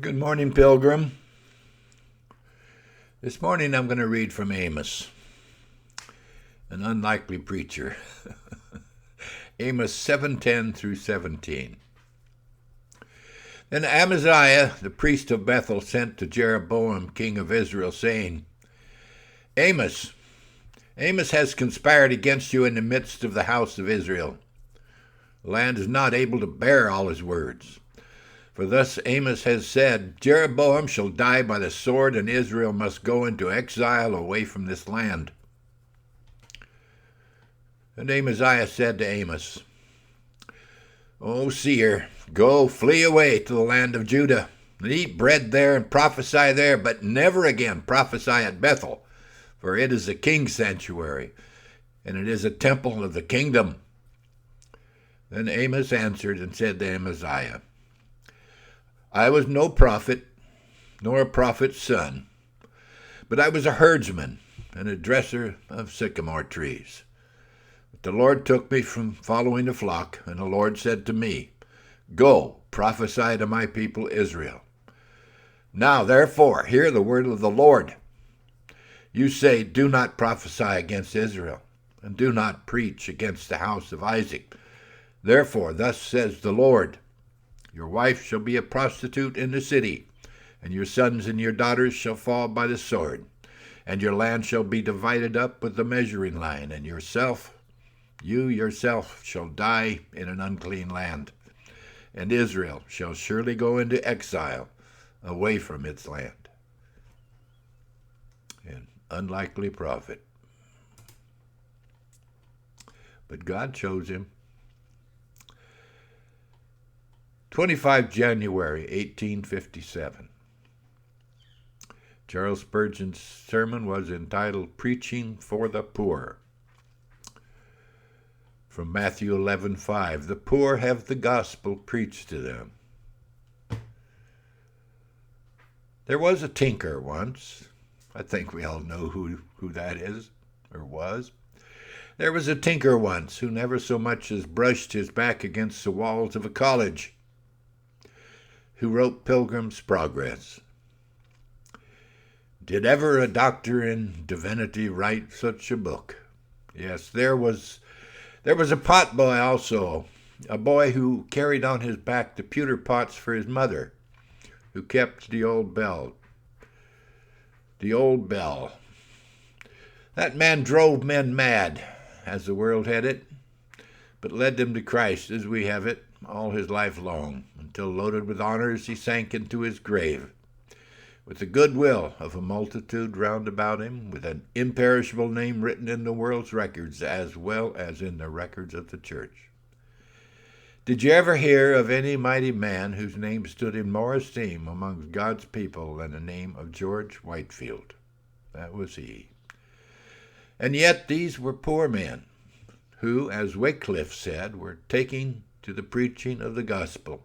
Good morning, Pilgrim. This morning I'm going to read from Amos, an unlikely preacher. Amos 7:10 through 17. Then Amaziah, the priest of Bethel, sent to Jeroboam, king of Israel, saying, Amos, Amos has conspired against you in the midst of the house of Israel. The land is not able to bear all his words. For thus Amos has said, Jeroboam shall die by the sword, and Israel must go into exile away from this land. And Amaziah said to Amos, O seer, go, flee away to the land of Judah, and eat bread there and prophesy there, but never again prophesy at Bethel, for it is a king's sanctuary, and it is a temple of the kingdom. Then Amos answered and said to Amaziah, I was no prophet, nor a prophet's son, but I was a herdsman and a dresser of sycamore trees. But the Lord took me from following the flock, and the Lord said to me, Go, prophesy to my people Israel. Now, therefore, hear the word of the Lord. You say, Do not prophesy against Israel, and do not preach against the house of Isaac. Therefore, thus says the Lord, Your wife shall be a prostitute in the city, and your sons and your daughters shall fall by the sword, and your land shall be divided up with the measuring line, and you yourself shall die in an unclean land, and Israel shall surely go into exile away from its land. An unlikely prophet. But God chose him. 25 January 1857. Charles Spurgeon's sermon was entitled Preaching for the Poor. From Matthew 11:5, the poor have the gospel preached to them. There was a tinker once. I think we all know who that is, or was. There was a tinker once who never so much as brushed his back against the walls of a college, who wrote Pilgrim's Progress. Did ever a doctor in divinity write such a book? Yes, there was a pot boy also, a boy who carried on his back the pewter pots for his mother, who kept the old bell. The old bell. That man drove men mad, as the world had it, but led them to Christ as we have it all his life long, until loaded with honors he sank into his grave, with the goodwill of a multitude round about him, with an imperishable name written in the world's records as well as in the records of the church. Did you ever hear of any mighty man whose name stood in more esteem among God's people than the name of George Whitefield? That was he. And yet these were poor men, who, as Wycliffe said, were taking to the preaching of the gospel.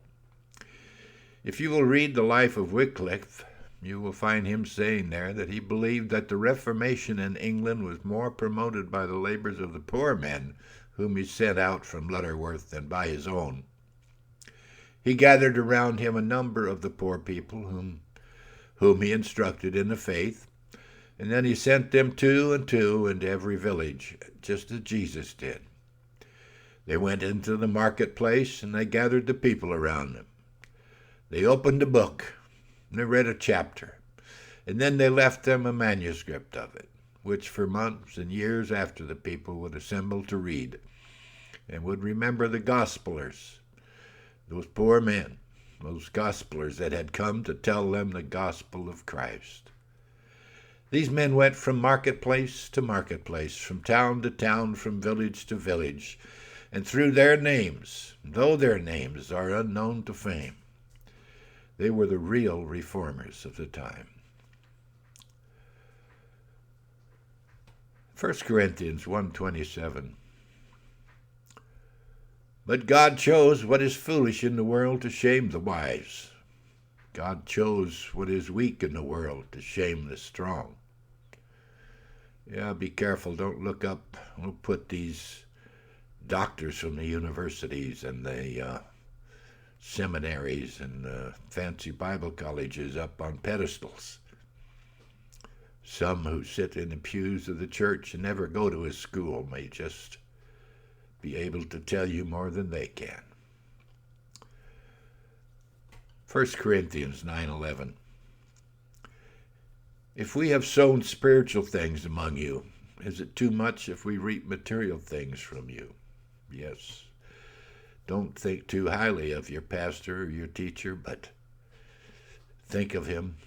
If you will read the life of Wycliffe, you will find him saying there that he believed that the Reformation in England was more promoted by the labors of the poor men whom he sent out from Lutterworth than by his own. He gathered around him a number of the poor people whom he instructed in the faith, and then he sent them two and two into every village, just as Jesus did. They went into the marketplace, and they gathered the people around them. They opened a book, and they read a chapter, and then they left them a manuscript of it, which for months and years after the people would assemble to read, and would remember the gospelers, those poor men, those gospelers that had come to tell them the gospel of Christ. These men went from marketplace to marketplace, from town to town, from village to village, and through their names, though their names are unknown to fame, they were the real reformers of the time. 1 Corinthians 1:27. But God chose what is foolish in the world to shame the wise. God chose what is weak in the world to shame the strong. Yeah, be careful. Don't put these doctors from the universities and the seminaries and fancy Bible colleges up on pedestals. Some who sit in the pews of the church and never go to a school may just be able to tell you more than they can. 1 Corinthians 9:11. If we have sown spiritual things among you, is it too much if we reap material things from you? Yes. Don't think too highly of your pastor or your teacher, but think of him,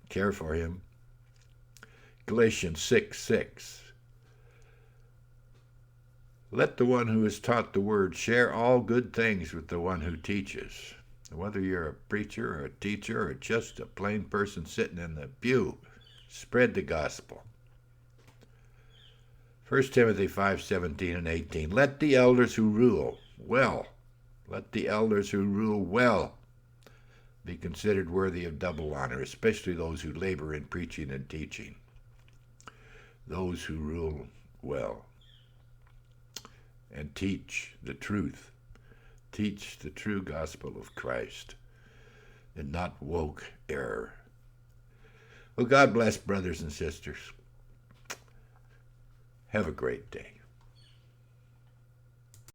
care for him. Galatians 6:6. Let the one who is taught the word share all good things with the one who teaches. Whether you're a preacher or a teacher or just a plain person sitting in the pew, spread the gospel. 1 Timothy 5:17 and 18. Let the elders who rule well be considered worthy of double honor, especially those who labor in preaching and teaching. Those who rule well and teach the truth. Teach the true gospel of Christ and not woke error. Well, God bless, brothers and sisters. Have a great day.